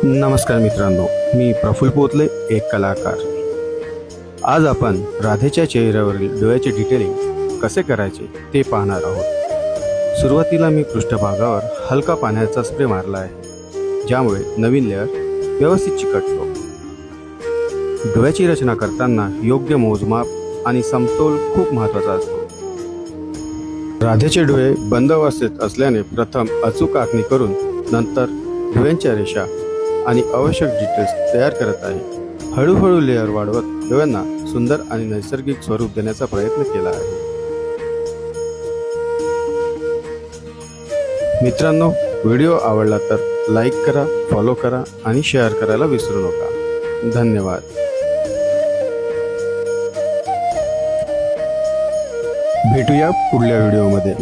नमस्कार मित्रांनो, मी प्रफुल्ल पोतले, एक कलाकार। आज आपण राधेच्या चेहऱ्यावरील डोळ्याचे डिटेलिंग कसे करायचे ते पाहणार आहोत। सुरुवातीला मी पृष्ठभागावर हलका पाण्याचा स्प्रे मारला आहे, ज्यामुळे नवीन लेअर व्यवस्थित चिकटतो। डोळ्याची रचना करताना योग्य मोजमाप आणि समतोल खूप महत्त्वाचा असतो। राधेचे डोळे बंद अवस्थेत असल्याने प्रथम अचूक आखणी करून नंतर डोळ्यांच्या रेषा आणि आवश्यक डिटेल्स तयार करत आहे। हळूहळू लेअर वाढवत डोळ्यांना सुंदर आणि नैसर्गिक स्वरूप देण्याचा प्रयत्न केला आहे। मित्रांनो, व्हिडिओ आवडला तर लाईक करा, फॉलो करा आणि शेअर करायला विसरू नका। धन्यवाद। भेटूया पुढल्या व्हिडिओमध्ये।